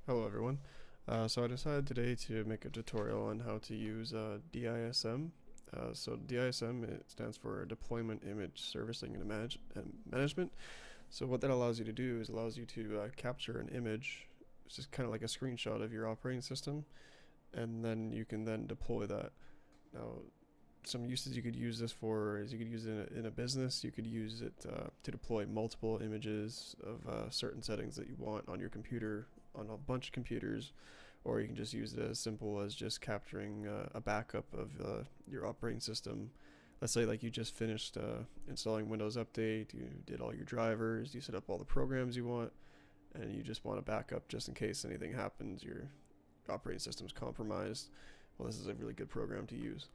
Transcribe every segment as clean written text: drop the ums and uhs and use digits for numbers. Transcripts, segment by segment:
Hello everyone. So I decided today to make a tutorial on how to use DISM. So DISM, it stands for Deployment Image Servicing and Management. So what that allows you to do is allows you to capture an image, which is kind of like a screenshot of your operating system, and then you can then deploy that. Now, some uses you could use this for is you could use it in a business. You could use it to deploy multiple images of certain settings that you want on your computer, on a bunch of computers, or you can just use it as simple as just capturing a backup of your operating system. Let's say like you just finished installing Windows Update, you did all your drivers, you set up all the programs you want, and you just want a backup just in case anything happens, your operating system's compromised. Well, this is a really good program to use.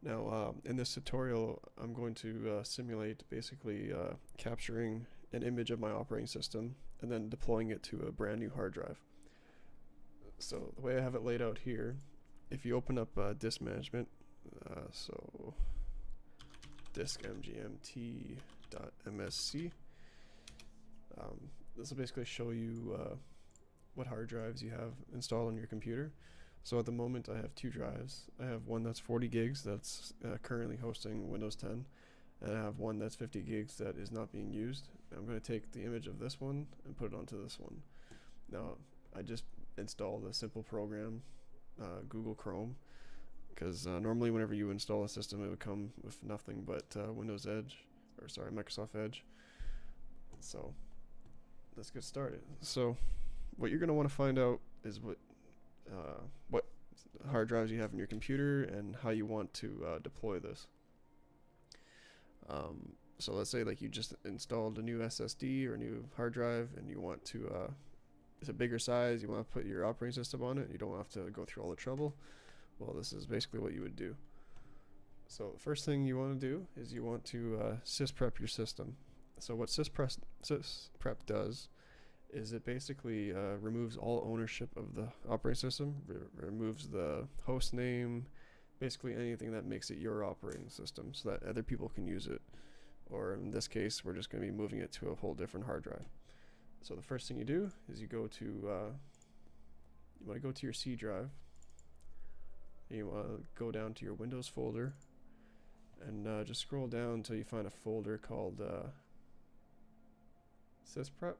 Now, in this tutorial, I'm going to simulate basically capturing an image of my operating system and then deploying it to a brand new hard drive. So the way I have it laid out here, if you open up disk management, so diskmgmt.msc, this will basically show you what hard drives you have installed on your computer. So at the moment I have two drives. I have one that's 40 gigs that's currently hosting Windows 10, and I have one that's 50 gigs that is not being used. I'm going to take the image of this one and put it onto this one. Now I just installed a simple program, Google Chrome, because normally whenever you install a system it would come with nothing but Microsoft Edge. So let's get started. So what you're going to want to find out is what hard drives you have in your computer and how you want to deploy this. So let's say like you just installed a new SSD or a new hard drive and you want to it's a bigger size, you want to put your operating system on it, you don't have to go through all the trouble. Well, this is basically what you would do. So the first thing you want to do is you want to sysprep your system. So what sysprep does is it basically removes all ownership of the operating system, removes the host name, basically anything that makes it your operating system so that other people can use it. Or in this case, we're just going to be moving it to a whole different hard drive. So the first thing you do is you want to go to your C drive. You want to go down to your Windows folder and just scroll down until you find a folder called Sysprep.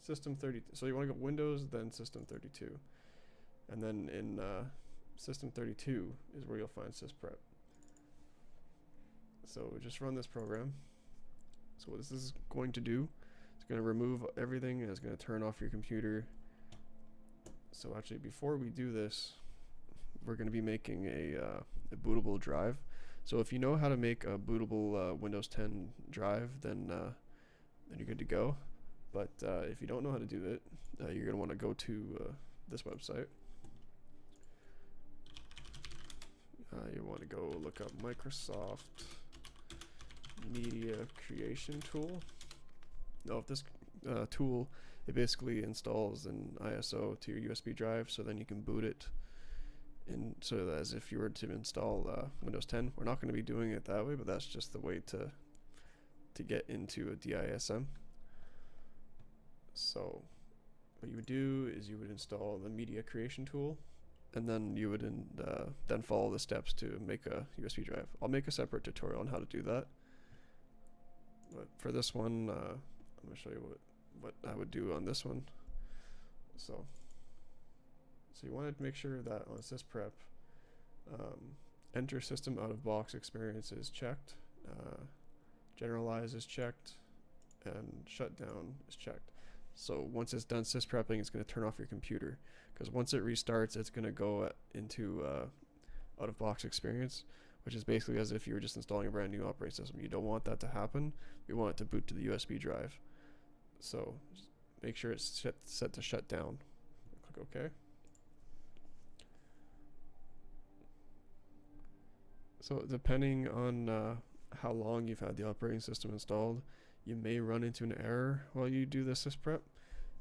System 32. So you want to go Windows, then System 32. And then in System 32 is where you'll find Sysprep. So just run this program. So what this is going to do, it's going to remove everything and it's going to turn off your computer. So actually before we do this, we're going to be making a bootable drive. So if you know how to make a bootable Windows 10 drive, then you're good to go. But if you don't know how to do it, you're going to want to go to this website. You want to go look up Microsoft Media Creation Tool. Now, if this tool, it basically installs an ISO to your USB drive, so then you can boot it in, so that as if you were to install Windows 10. We're not going to be doing it that way, but that's just the way to get into a DISM. So what you would do is you would install the media creation tool, and then you would then follow the steps to make a USB drive. I'll make a separate tutorial on how to do that. But for this one, I'm going to show you what I would do on this one. So you want to make sure that on Sysprep, enter system out of box experience is checked, generalize is checked, and shutdown is checked. So once it's done sysprepping, it's going to turn off your computer, because once it restarts, it's going to go into out of box experience, which is basically as if you were just installing a brand new operating system. You don't want that to happen. We want it to boot to the USB drive. So just make sure it's set to shut down. Click OK. So depending on how long you've had the operating system installed, you may run into an error while you do the sysprep.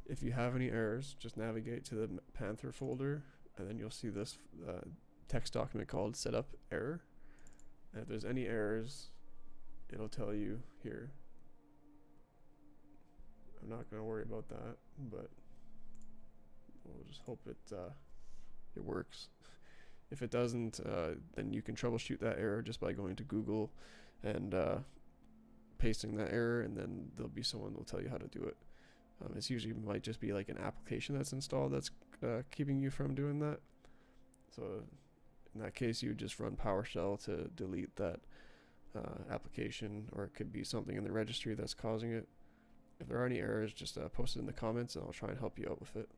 If you have any errors, just navigate to the Panther folder, and then you'll see this text document called setup error. And if there's any errors, it'll tell you here. I'm not going to worry about that, but we'll just hope it works. If it doesn't, then you can troubleshoot that error just by going to Google and pasting that error, and then there'll be someone that'll tell you how to do it. It's usually might just be like an application that's installed that's keeping you from doing that. So in that case, you would just run PowerShell to delete that application, or it could be something in the registry that's causing it. If there are any errors, just post it in the comments and I'll try and help you out with it.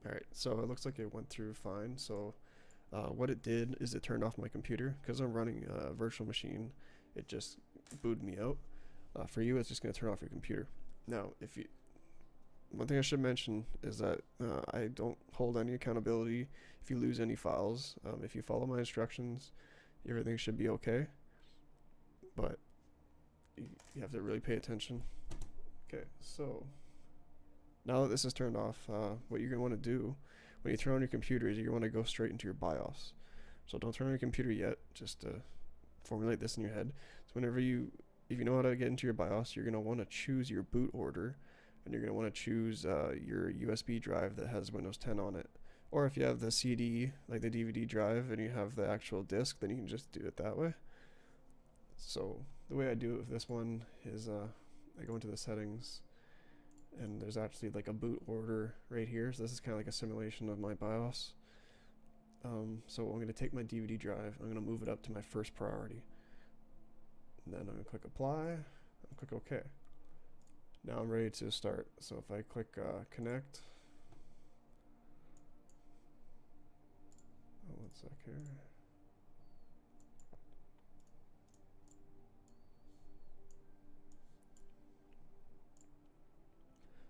Alright, so it looks like it went through fine. So what it did is it turned off my computer. Because I'm running a virtual machine, it just booted me out. For you, it's just going to turn off your computer. Now, one thing I should mention is that I don't hold any accountability if you lose any files. If you follow my instructions, everything should be okay. But you have to really pay attention. Okay, so now that this is turned off, what you're going to want to do when you turn on your computer is you're going to want to go straight into your BIOS. So don't turn on your computer yet, just formulate this in your head. So if you know how to get into your BIOS, you're going to want to choose your boot order, and you're going to want to choose your USB drive that has Windows 10 on it. Or if you have the CD, like the DVD drive, and you have the actual disk, then you can just do it that way. So the way I do it with this one is I go into the settings, and there's actually like a boot order right here. So this is kind of like a simulation of my BIOS. So I'm going to take my DVD drive, I'm going to move it up to my first priority. And then I'm going to click apply, and click OK. Now I'm ready to start. So if I click connect, one sec here.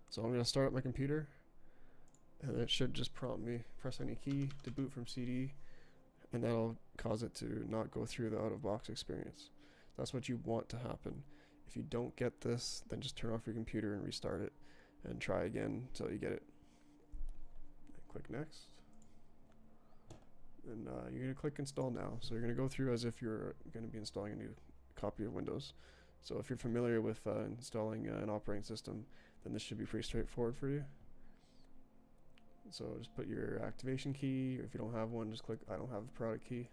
So I'm going to start up my computer, and it should just prompt me, press any key to boot from CD, and that'll cause it to not go through the out-of-box experience. That's what you want to happen. If you don't get this, then just turn off your computer and restart it, and try again until you get it. Click next, and you're going to click install now. So you're going to go through as if you're going to be installing a new copy of Windows. So if you're familiar with installing an operating system, then this should be pretty straightforward for you. So just put your activation key, or if you don't have one, just click I don't have the product key.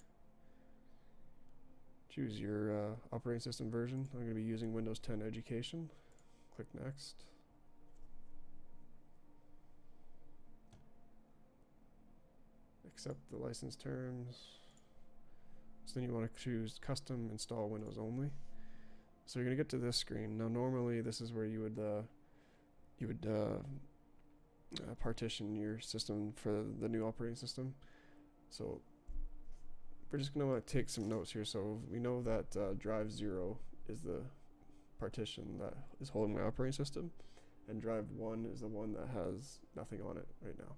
Choose your operating system version. I'm going to be using Windows 10 Education. Click next. Accept the license terms. So then you want to choose custom install Windows only. So you're going to get to this screen. Now normally this is where you would partition your system for the new operating system. So we're just going to want to take some notes here. So we know that drive 0 is the partition that is holding my operating system, and drive 1 is the one that has nothing on it right now.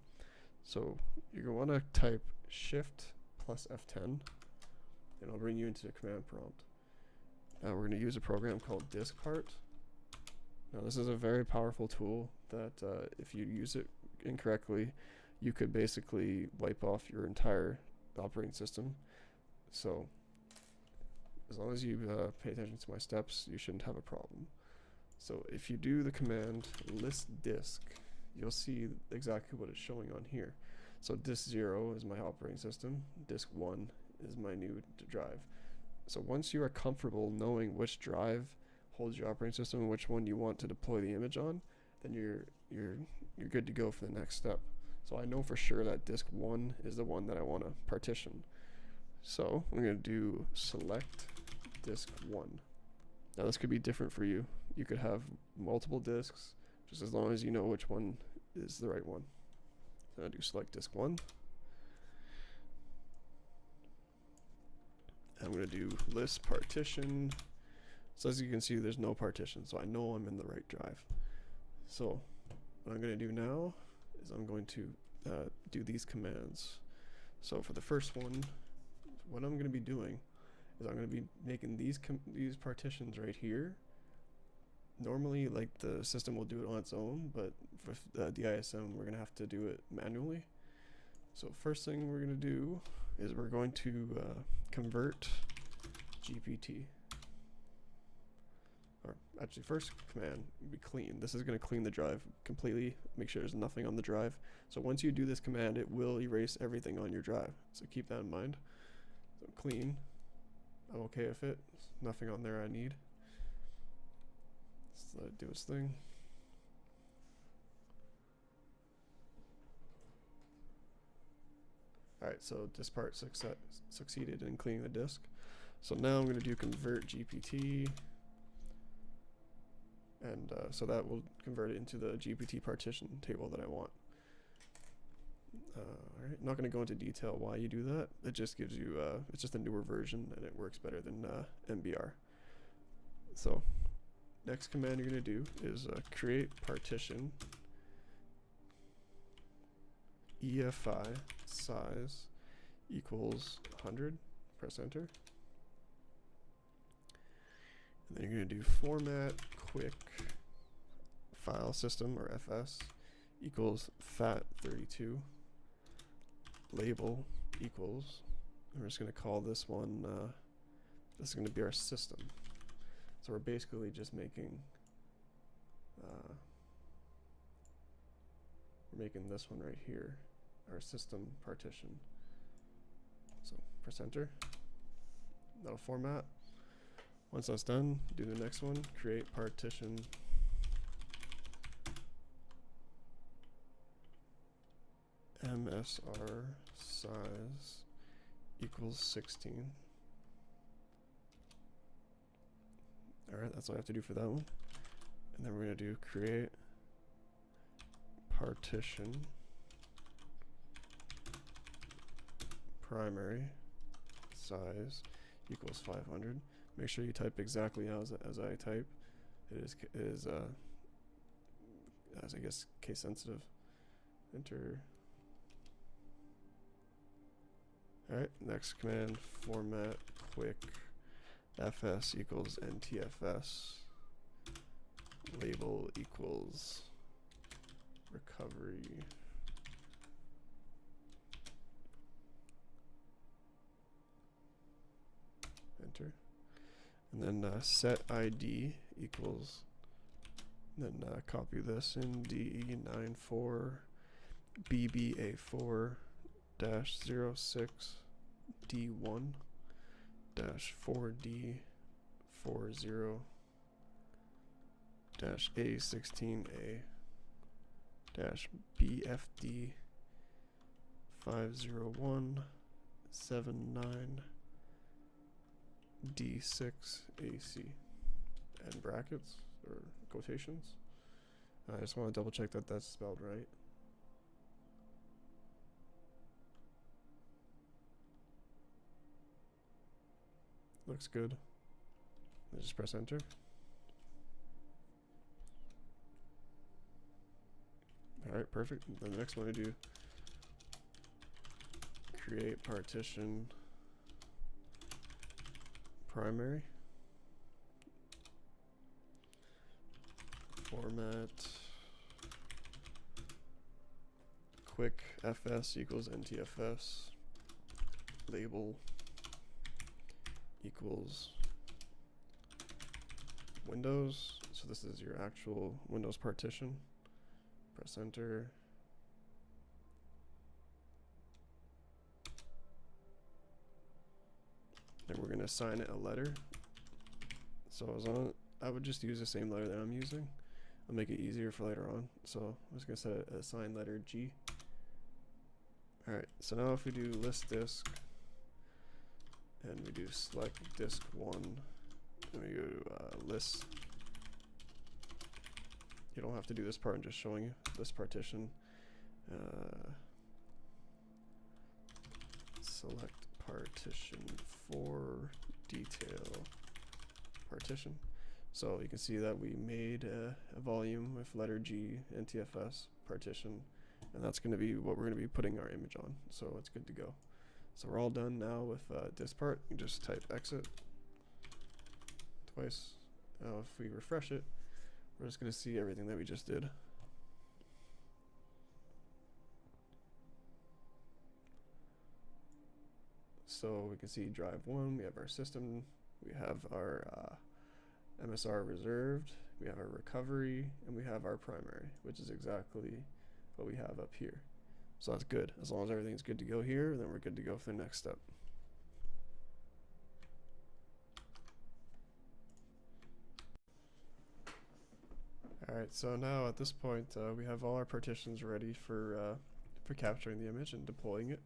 So you're going to want to type shift plus F10, and it'll bring you into the command prompt. Now we're going to use a program called DiskPart. Now this is a very powerful tool that if you use it incorrectly, you could basically wipe off your entire operating system. So as long as you pay attention to my steps, you shouldn't have a problem. So if you do the command list disk, you'll see exactly what it's showing on here. So disk 0 is my operating system, disk 1 is my new drive. So once you are comfortable knowing which drive holds your operating system and which one you want to deploy the image on, then you're good to go for the next step. So I know for sure that disk 1 is the one that I want to partition. So I'm going to do select disk 1. Now this could be different for you. You could have multiple disks, just as long as you know which one is the right one. So I do select disk 1. I'm going to do list partition. So as you can see, there's no partition, so I know I'm in the right drive. So what I'm going to do now is I'm going to do these commands. So for the first one, what I'm going to be doing is I'm going to be making these partitions right here normally like the system will do it on its own, but with DISM we're gonna have to do it manually. So first thing we're gonna do is we're going to convert GPT. Or actually, first command would be clean. This is going to clean the drive completely, make sure there's nothing on the drive. So once you do this command, it will erase everything on your drive. So keep that in mind. So clean, I'm okay with it. There's nothing on there I need. Let's let it do its thing. Alright, so this part succeeded in cleaning the disk. So now I'm going to do convert GPT. And so that will convert it into the GPT partition table that I want. Alright, I'm not going to go into detail why you do that. It just gives you, it's just a newer version and it works better than MBR. So next command you're going to do is create partition EFI size equals 100. Press enter. And then you're going to do format quick file system, or FS, equals FAT32. Label equals, and we're just going to call this one, this is going to be our system. So we're basically just making, we're making this one right here our system partition. So press enter. That'll format. Once that's done, do the next one, create partition MSR size equals 16. Alright, that's all I have to do for that one. And then we're going to do create partition primary size equals 500. Make sure you type exactly as I type. It is as I guess case sensitive. Enter. Alright, next command, format quick fs equals ntfs. Label equals recovery. Enter. And then set ID equals, then copy this in DE94 BBA4 -06 D1 -4D 40 A16A BFD 501 79 D6 AC, and brackets or quotations. I just want to double check that that's spelled right. Looks good. I just press enter. Alright, perfect. Then the next one I do, create partition primary. Format quick fs equals ntfs. Label equals Windows. So this is your actual Windows partition. Press enter. And we're going to assign it a letter. So I would just use the same letter that I'm using. I'll make it easier for later on. So I'm just going to set a assigned letter G. Alright, so now if we do list disk, and we do select disk 1, and we go to list. You don't have to do this part, I'm just showing you this partition. Select partition for detail partition. So you can see that we made a volume with letter G, NTFS partition, and that's going to be what we're going to be putting our image on. So it's good to go. So we're all done now with this part. You just type exit twice. If we refresh it, We're just going to see everything that we just did. So we can see drive 1, we have our system, we have our MSR reserved, we have our recovery, and we have our primary, which is exactly what we have up here. So that's good. As long as everything's good to go here, then we're good to go for the next step. Alright, so now at this point, we have all our partitions ready for capturing the image and deploying it.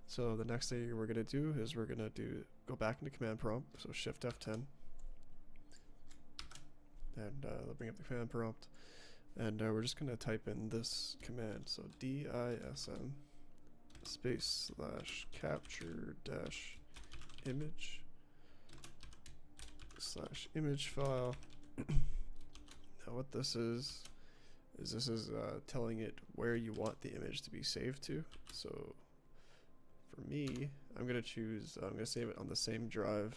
So the next thing we're going to do is we're going to go back into command prompt, so Shift F10, and they'll bring up the command prompt, and we're just going to type in this command, so DISM space / capture - image / image file. Now what this is this is telling it where you want the image to be saved to. So for me, I'm going to save it on the same drive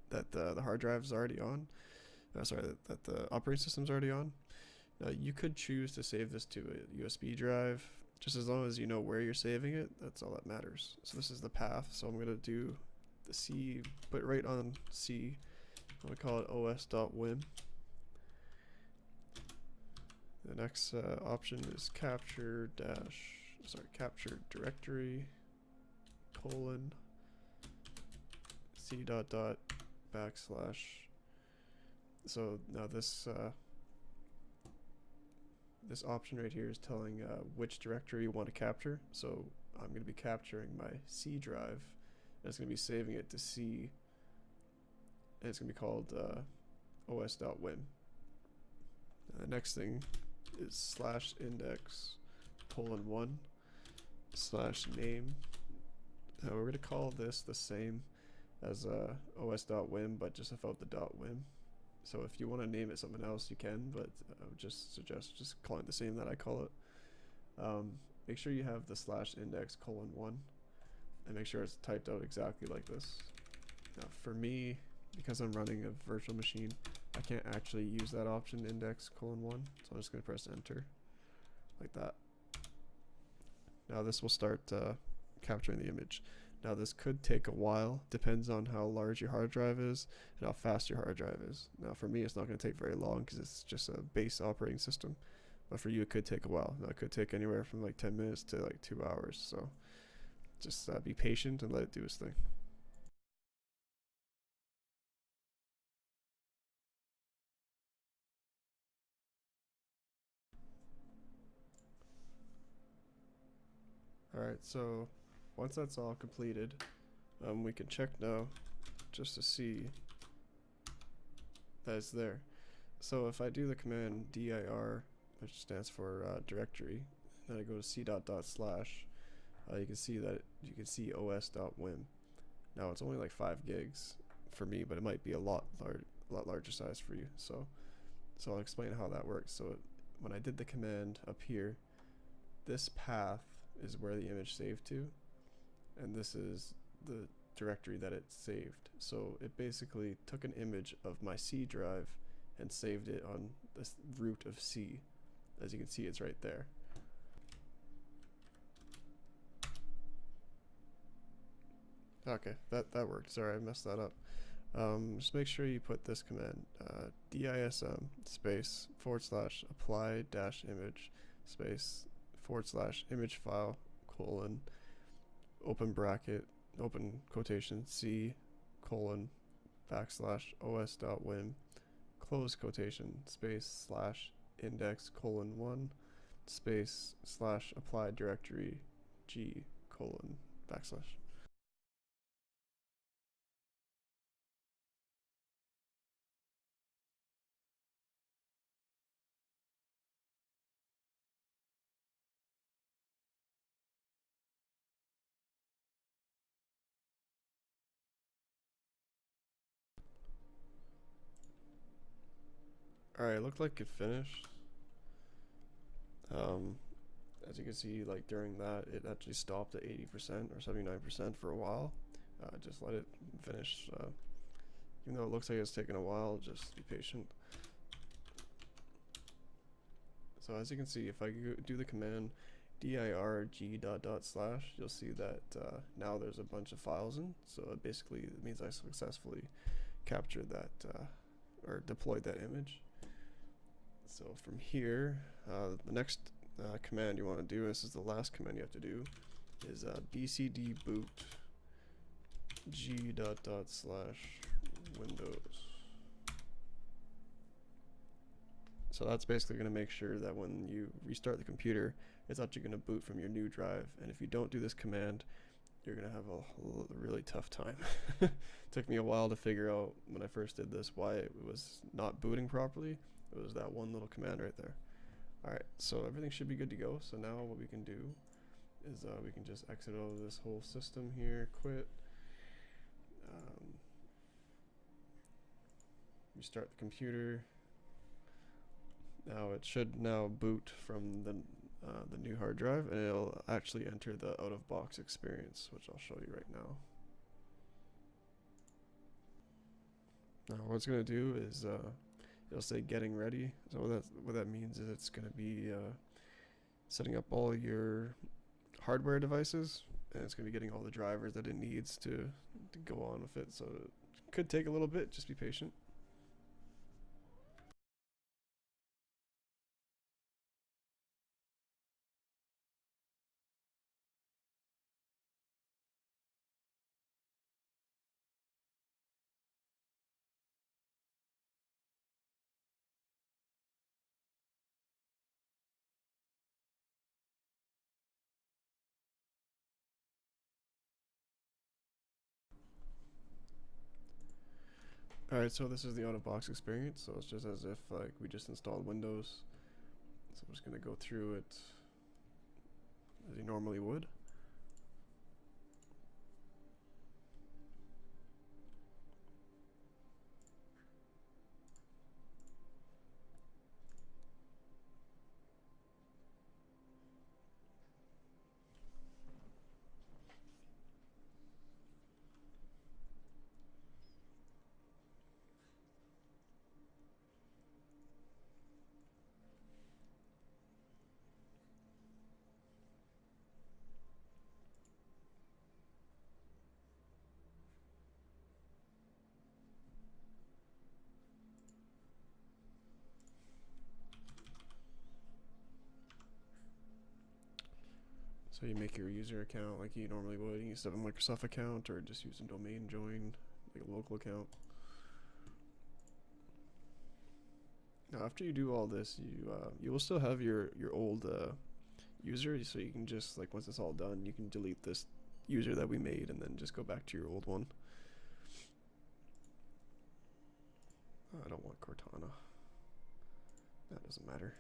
that the hard drive is already on. That the operating system's already on. Now you could choose to save this to a USB drive, just as long as you know where you're saving it. That's all that matters. So this is the path. So I'm going to do the C, put right on C. I'm going to call it os.wim. The next option is capture directory C .. So now this option right here is telling which directory you want to capture. So I'm going to be capturing my C drive, and it's going to be saving it to C, and it's going to be called os.wim. The next thing is /index : 1 /name. Now we're going to call this the same as os.wim, but just without the .wim. So if you want to name it something else, you can, but I would just suggest just calling it the same that I call it. Make sure you have the /index : 1, and make sure it's typed out exactly like this. Now for me, because I'm running a virtual machine, I can't actually use that option, index : 1, so I'm just going to press enter, like that. Now this will start capturing the image. Now this could take a while, depends on how large your hard drive is and how fast your hard drive is. Now for me it's not going to take very long because it's just a base operating system, but for you it could take a while. Now it could take anywhere from like 10 minutes to like 2 hours, so just be patient and let it do its thing. Alright, so once that's all completed, we can check now just to see that it's there. So if I do the command dir, which stands for directory, then I go to c .. you can see that you can see os.wim. Now it's only like 5 gigs for me, but it might be a lot larger size for you. So I'll explain how that works. So when I did the command up here, this path is where the image saved to, and this is the directory that it saved. So it basically took an image of my C drive and saved it on this root of C. As you can see, it's right there. Okay, that worked. Sorry, I messed that up. Just make sure you put this command, DISM space / apply - image space / image file : open bracket, open quotation, C : /os.wim, close quotation, space /index : 1 space / apply directory G : /. Alright, it looked like it finished. As you can see, like during that, it actually stopped at 80% or 79% for a while. Just let it finish. Even though it looks like it's taken a while, just be patient. So as you can see, if I do the command dirg ... you'll see that now there's a bunch of files in. So it basically means I successfully captured that or deployed that image. So from here, the next command you want to do, this is the last command you have to do, is bcd boot g ... Windows. So that's basically going to make sure that when you restart the computer, it's actually going to boot from your new drive. And if you don't do this command, you're going to have a really tough time. Took me a while to figure out when I first did this why it was not booting properly. It was that one little command right there. Alright, so everything should be good to go. So now what we can do is we can just exit out of this whole system here, quit. Restart the computer. Now it should now boot from the new hard drive, and it'll actually enter the out-of-box experience, which I'll show you right now. Now what it's going to do is it'll say getting ready. So what that means is it's going to be setting up all your hardware devices, and it's going to be getting all the drivers that it needs to go on with it. So it could take a little bit, just be patient. Alright, so this is the out-of-box experience, so it's just as if like we just installed Windows. So I'm just going to go through it as you normally would. So you make your user account like you normally would. You set up a Microsoft account or just use a domain join, like a local account. Now after you do all this, you will still have your old user, so you can just, like, once it's all done, you can delete this user that we made and then just go back to your old one. I don't want Cortana. That doesn't matter.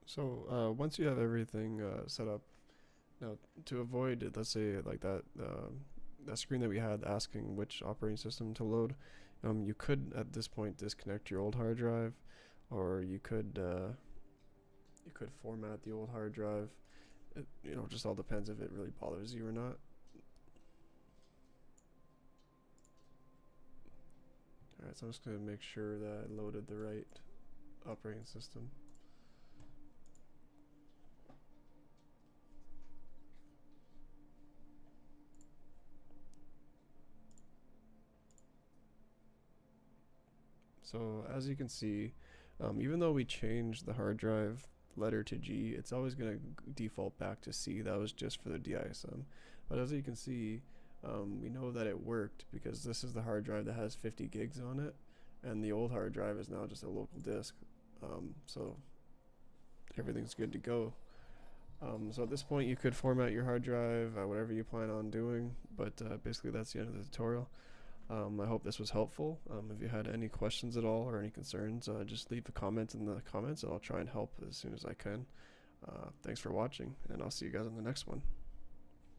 So once you have everything set up, now to avoid, let's say, like that screen that we had asking which operating system to load, you could at this point disconnect your old hard drive, or you could format the old hard drive. It just all depends if it really bothers you or not. Alright, so I'm just going to make sure that I loaded the right operating system. So as you can see, even though we changed the hard drive letter to G, it's always going to default back to C. That was just for the DISM. But as you can see, we know that it worked because this is the hard drive that has 50 gigs on it, and the old hard drive is now just a local disk. So everything's good to go. So at this point you could format your hard drive, whatever you plan on doing, but basically that's the end of the tutorial. I hope this was helpful. If you had any questions at all or any concerns, just leave a comment in the comments and I'll try and help as soon as I can. Thanks for watching, and I'll see you guys on the next one.